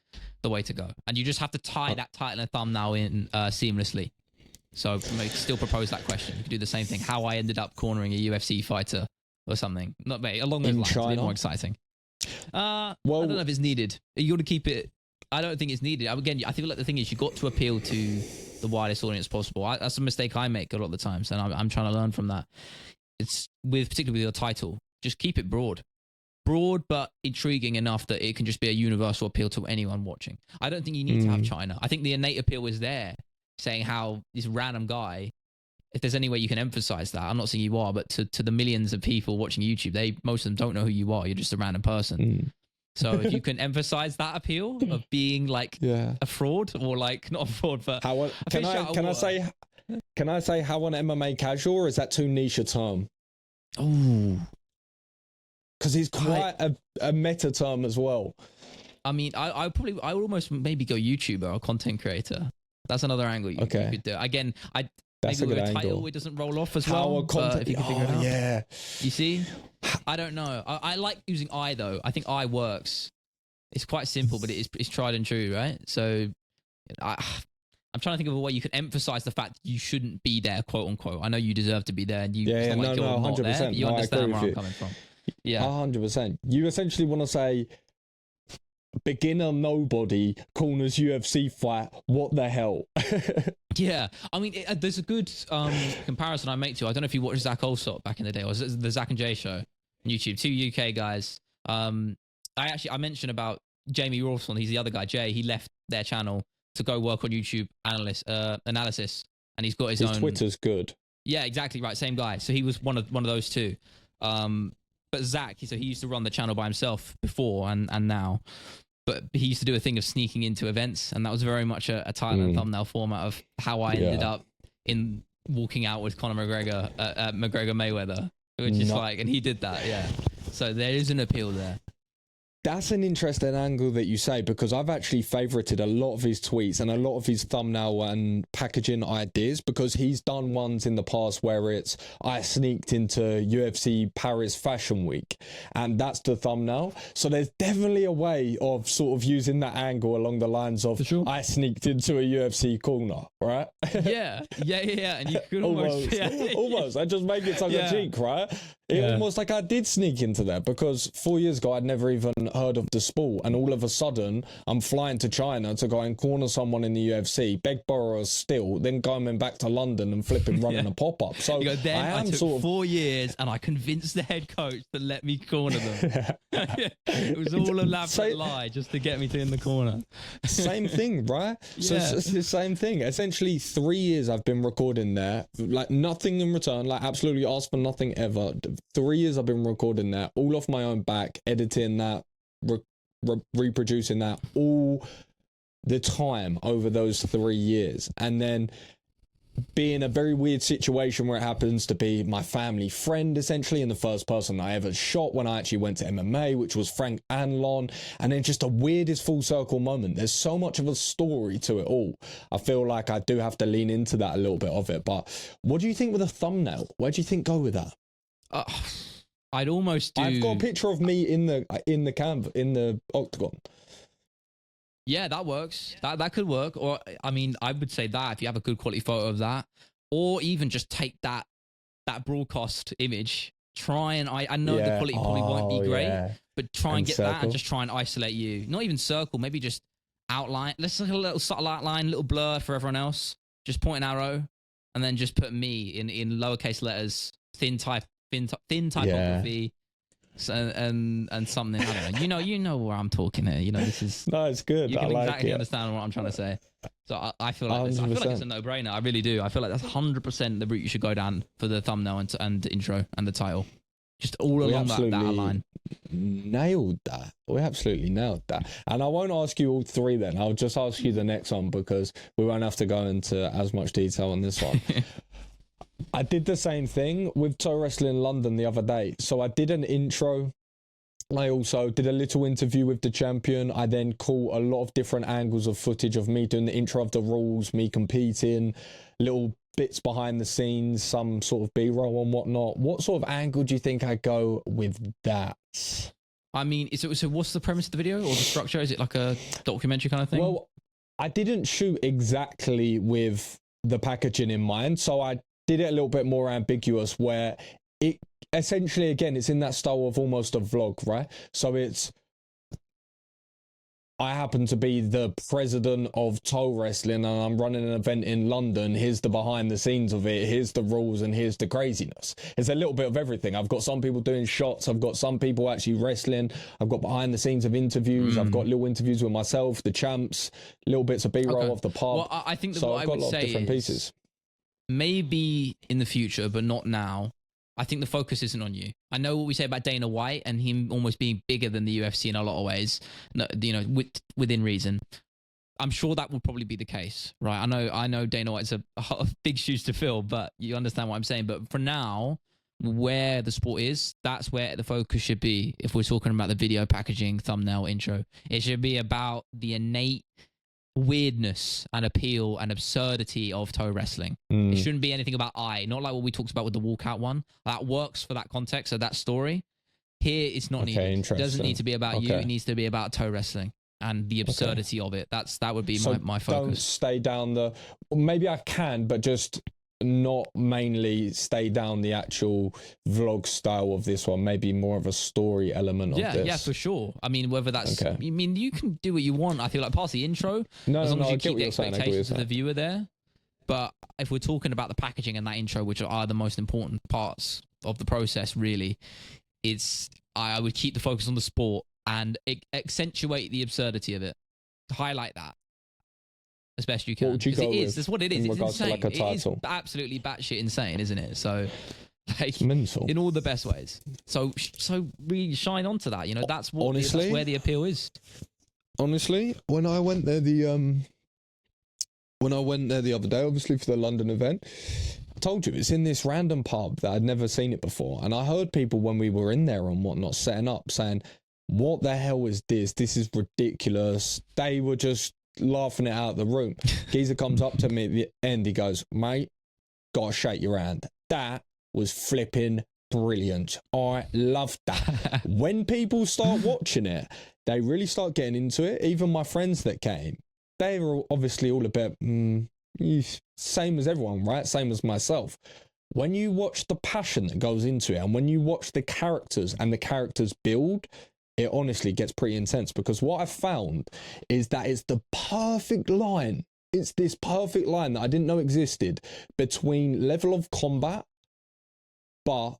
the way to go. And you just have to tie that title and thumbnail in seamlessly. So still propose that question. You could do the same thing. How I ended up cornering a UFC fighter or something. Not maybe along those lines. A bit more exciting. I don't know if it's needed. You got to keep it. I don't think it's needed. Again, I feel like the thing is you got to appeal to the widest audience possible. That's a mistake I make a lot of the times, and I'm trying to learn from that. It's particularly with your title, just keep it broad, but intriguing enough that it can just be a universal appeal to anyone watching. I don't think you need to have China. I think the innate appeal is there, saying how this random guy. If there's any way you can emphasize that, I'm not saying you are, but to the millions of people watching YouTube, most of them don't know who you are. You're just a random person. So if you can emphasize that appeal of being like a fraud or like not a fraud, but can I say how an MMA casual, or is that too niche a term? Oh, because he's quite a meta term as well. I mean, I would almost maybe go YouTuber or content creator. That's another angle you could do. Again, that's maybe a good with a title angle. It doesn't roll off as well. If you can figure it out. Yeah. You see? I don't know. I like using I though. I think I works. It's quite simple, but it's tried and true, right? So I'm trying to think of a way you can emphasize the fact that you shouldn't be there, quote unquote. I know you deserve to be there, and you no, 100%. There, you understand where I'm coming from. Yeah, 100%. You essentially want to say beginner nobody corners UFC fight. What the hell? Yeah, I mean, there's a good comparison I make to. I don't know if you watched Zach Olsop back in the day, or the Zach and Jay show on YouTube. 2 UK guys. I mentioned about Jamie Rawson. He's the other guy. Jay. He left their channel to go work on YouTube analysis, and he's got his own. Twitter's good. Yeah, exactly right. Same guy. So he was one of those two. But Zach, so he used to run the channel by himself before and now. But he used to do a thing of sneaking into events, and that was very much a title and thumbnail format of how I ended up in walking out with Conor McGregor at McGregor Mayweather, which is and he did that, yeah. So there is an appeal there. That's an interesting angle that you say, because I've actually favorited a lot of his tweets and a lot of his thumbnail and packaging ideas, because he's done ones in the past where it's I sneaked into UFC Paris Fashion Week and that's the thumbnail. So there's definitely a way of sort of using that angle along the lines of I sneaked into a UFC corner, right? Yeah. And you could almost. I just make it tongue in cheek, right? Almost like I did sneak into that, because 4 years ago I'd never even heard of the sport, and all of a sudden I'm flying to China to go and corner someone in the UFC, beg, borrow a still, then going back to London and flipping running a pop-up. So I took 4 years and I convinced the head coach to let me corner them. It was all a elaborate lie just to get me to in the corner. Same thing, right? So it's the same thing. Essentially 3 years I've been recording there, like nothing in return, like absolutely asked for nothing ever. 3 years I've been recording that, all off my own back, editing that, reproducing that all the time over those 3 years, and then be in a very weird situation where it happens to be my family friend essentially, and the first person I ever shot when I actually went to MMA, which was Frank Anlon, and then just the weirdest full circle moment. There's so much of a story to it all. I feel like I do have to lean into that a little bit of it. But what do you think with a thumbnail? Where do you think go with that? I'd almost do. I've got a picture of me in the octagon. Yeah, that works. That could work. Or I mean, I would say that if you have a good quality photo of that, or even just take that broadcast image. Try and I know the quality probably won't be great, but try and get that and just try and isolate you. Not even circle, maybe just outline. Let's look at a little subtle outline, little blur for everyone else. Just point an arrow, and then just put me in lowercase letters, thin typography. And something, I don't know. You know where I'm talking here. This is no, it's good. You can like exactly understand what I'm trying to say. So I feel like it's a no-brainer. I really do. I feel like that's 100% the route you should go down for the thumbnail and intro and the title. Just all along that line. Nailed that. We absolutely nailed that. And I won't ask you all three then. I'll just ask you the next one, because we won't have to go into as much detail on this one. I did the same thing with Toe Wrestling London the other day. So I did an intro. I also did a little interview with the champion. I then caught a lot of different angles of footage of me doing the intro of the rules, me competing, little bits behind the scenes, some sort of B-roll and whatnot. What sort of angle do you think I go with that? I mean, so what's the premise of the video or the structure? Is it like a documentary kind of thing? Well, I didn't shoot exactly with the packaging in mind, so I did it a little bit more ambiguous, where it essentially, again, it's in that style of almost a vlog, right? So it's, I happen to be the president of Toe Wrestling and I'm running an event in London. Here's the behind the scenes of it. Here's the rules and here's the craziness. It's a little bit of everything. I've got some people doing shots. I've got some people actually wrestling. I've got behind the scenes of interviews. I've got little interviews with myself, the champs, little bits of B-roll of the pub. Well, I think that so what I've got I would a lot say of different is pieces. maybe in the future, but not now. I think the focus isn't on you. I know what we say about Dana White and him almost being bigger than the UFC in a lot of ways, you know, within reason. I'm sure that will probably be the case, right? I know Dana White's a big shoes to fill, but you understand what I'm saying. But for now, where the sport is, that's where the focus should be. If we're talking about the video packaging, thumbnail, intro, it should be about the innate weirdness and appeal and absurdity of toe wrestling. It shouldn't be anything about not like what we talked about with the walkout one. That works for that context of that story. Here it's not needed. It doesn't need to be about you. It needs to be about toe wrestling and the absurdity of it. That would be my focus. Don't stay down the, maybe I can, but just not mainly stay down the actual vlog style of this one. Maybe more of a story element of this. Yeah, for sure. I mean, whether that's, I mean, you can do what you want. I feel like past the intro, as long as you keep the expectations of the viewer there. But if we're talking about the packaging and that intro, which are the most important parts of the process, really, I would keep the focus on the sport and accentuate the absurdity of it. Highlight that as best you can. That's what it is. It's insane. Like a title? It is absolutely batshit insane, isn't it? So, like, mental in all the best ways. So really shine onto that. You know, that's what that's where the appeal is. Honestly, when I went there the other day, obviously for the London event, I told you it's in this random pub that I'd never seen it before, and I heard people when we were in there and whatnot setting up saying, "What the hell is this? This is ridiculous." They were just laughing it out of the room. Geezer comes up to me at the end. He goes, "Mate, gotta shake your hand. That was flipping brilliant. I loved that." When people start watching it, they really start getting into it. Even my friends that came, they were obviously all a bit same as everyone, right? Same as myself. When you watch the passion that goes into it, and when you watch the characters and the characters build, it honestly gets pretty intense, because what I've found is that it's the perfect line. It's this perfect line that I didn't know existed between level of combat, but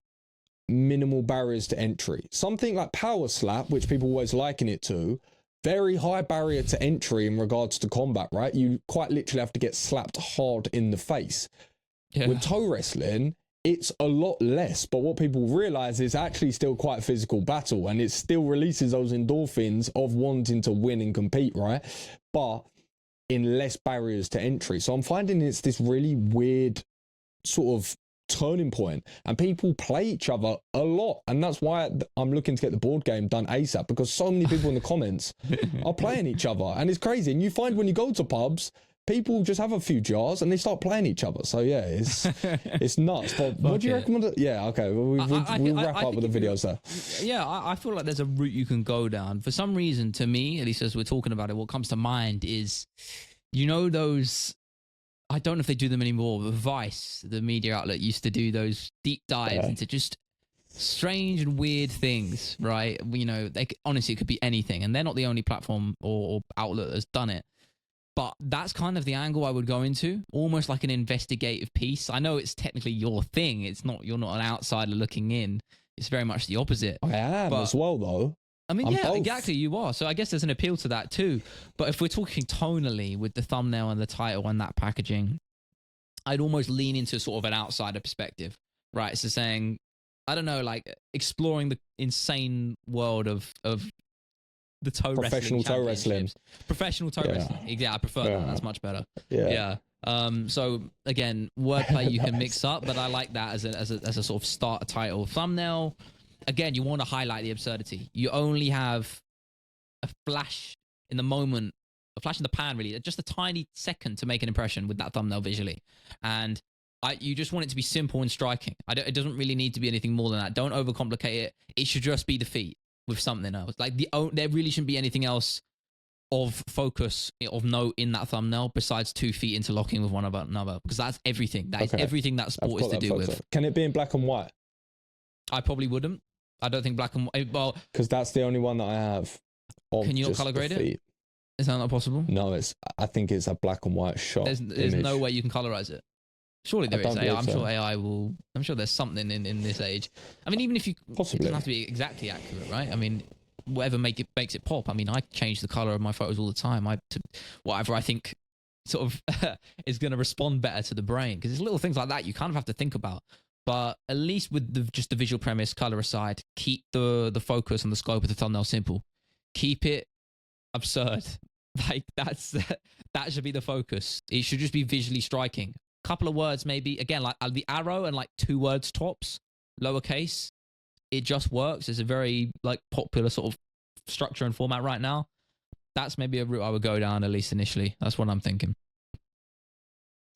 minimal barriers to entry. Something like Power Slap, which people always liken it to, very high barrier to entry in regards to combat, right? You quite literally have to get slapped hard in the face. Yeah. With toe wrestling, it's a lot less, but what people realize is actually still quite a physical battle, and it still releases those endorphins of wanting to win and compete, right? But in less barriers to entry. So I'm finding it's this really weird sort of turning point, and people play each other a lot, and that's why I'm looking to get the board game done ASAP, because so many people in the comments are playing each other, and it's crazy. And you find when you go to pubs, people just have a few jars and they start playing each other. So yeah, it's nuts. But what do you recommend? Yeah, okay, well, we'll wrap up with the videos there. Yeah, I feel like there's a route you can go down. For some reason, to me, at least as we're talking about it, what comes to mind is, you know, those, I don't know if they do them anymore, but Vice, the media outlet, used to do those deep dives into just strange and weird things, right? You know, honestly, it could be anything, and they're not the only platform or outlet that's done it. But that's kind of the angle I would go into, almost like an investigative piece. I know it's technically your thing. You're not an outsider looking in. It's very much the opposite. I am as well, though. I mean, yeah, exactly, you are. So I guess there's an appeal to that too. But if we're talking tonally with the thumbnail and the title and that packaging, I'd almost lean into sort of an outsider perspective, right? So saying, I don't know, like exploring the insane world of the toe professional wrestling. Professional toe wrestling. Yeah, I prefer that. That's much better. Yeah. So again, wordplay you can mix up, but I like that as a sort of starter title. Thumbnail, again, you want to highlight the absurdity. You only have a flash in the moment, a flash in the pan, really, just a tiny second to make an impression with that thumbnail visually, and you just want it to be simple and striking. It doesn't really need to be anything more than that. Don't overcomplicate it. It should just be the feet with something else. Like there really shouldn't be anything else of focus, of note in that thumbnail besides 2 feet interlocking with one another, because that's everything. That is everything that sport is to do with. Can it be in black and white? I probably wouldn't. I don't think black and white. Well, because that's the only one that I have. Can you not color grade it? Is that not possible? No, I think it's a black and white shot. There's no way you can colorize it. Surely there is. I'm so. sure AI will. I'm sure there's something in this age. I mean, even if you possibly, it doesn't have to be exactly accurate, right? I mean, whatever makes it pop. I mean, I change the color of my photos all the time. Whatever I think sort of is going to respond better to the brain, because it's little things like that you kind of have to think about. But at least with just the visual premise, color aside, keep the focus and the scope of the thumbnail simple. Keep it absurd. Like that should be the focus. It should just be visually striking. Couple of words maybe, again, like the arrow and like 2 words tops, lowercase. It just works. It's a very like popular sort of structure and format right now. That's maybe a route I would go down, at least initially. That's what I'm thinking.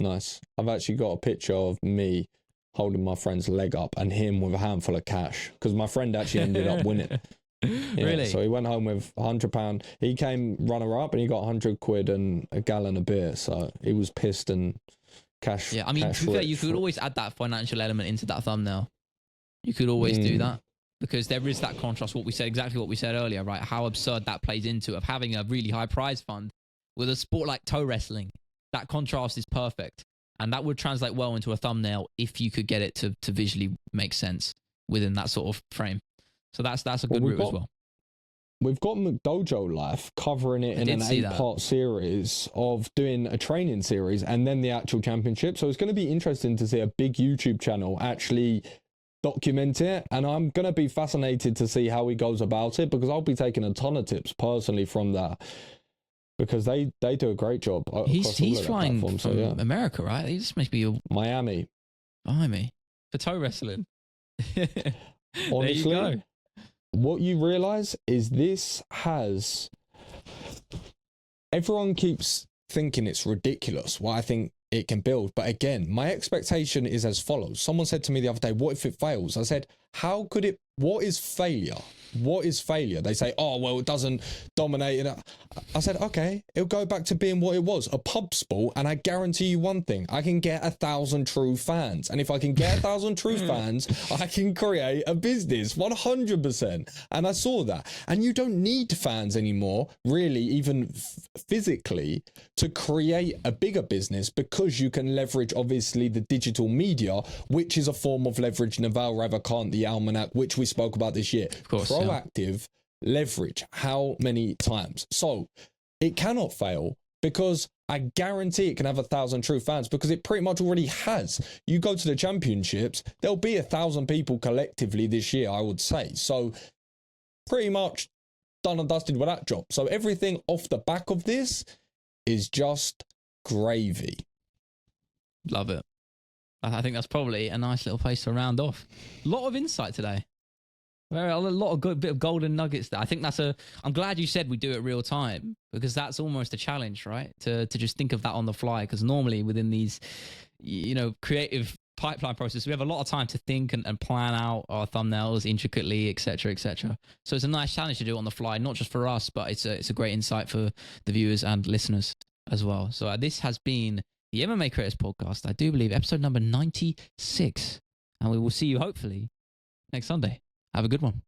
Nice. I've actually got a picture of me holding my friend's leg up and him with a handful of cash, because my friend actually ended up winning. Yeah, really? So he went home with £100. He came runner up and he got 100 quid and a gallon of beer. So he was pissed and cash. Yeah, I mean, to be fair, you could always add that financial element into that thumbnail. You could always do that, because there is that contrast. Exactly what we said earlier, right? How absurd that plays into of having a really high prize fund with a sport like toe wrestling. That contrast is perfect, and that would translate well into a thumbnail if you could get it to visually make sense within that sort of frame. So that's a good route as well. We've got McDojo Life covering it in an 8-part series of doing a training series and then the actual championship. So it's going to be interesting to see a big YouTube channel actually document it, and I'm going to be fascinated to see how he goes about it, because I'll be taking a ton of tips personally from that, because they do a great job. He's flying from America, right? He just must be Miami for toe wrestling. Honestly, there you go. What you realize is everyone keeps thinking it's ridiculous what I think it can build. But again, my expectation is as follows. Someone said to me the other day, what if it fails? I said, what is failure? What is failure? They say, oh, well, it doesn't dominate. I said, okay, it'll go back to being what it was, a pub sport. And I guarantee you one thing, I can get 1,000 true fans. And if I can get 1,000 true fans, I can create a business 100%. And I saw that. And you don't need fans anymore, really, even physically, to create a bigger business, because you can leverage, obviously, the digital media, which is a form of leverage. Naval Ravikant, the Almanac, which we spoke about this year. Of course. Proactive leverage, how many times? So it cannot fail, because I guarantee it can have 1,000 true fans, because it pretty much already has. You go to the championships, there'll be 1,000 people collectively this year, I would say. So pretty much done and dusted with that job. So everything off the back of this is just gravy. Love it. I think that's probably a nice little place to round off. A lot of insight today. A lot of good bit of golden nuggets there. I think I'm glad you said we do it real time, because that's almost a challenge, right? To just think of that on the fly, because normally within these, creative pipeline process, we have a lot of time to think and plan out our thumbnails intricately, etc., etc. So it's a nice challenge to do on the fly, not just for us, but it's a great insight for the viewers and listeners as well. So this has been the MMA Creators Podcast. I do believe episode number 96, and we will see you hopefully next Sunday. Have a good one.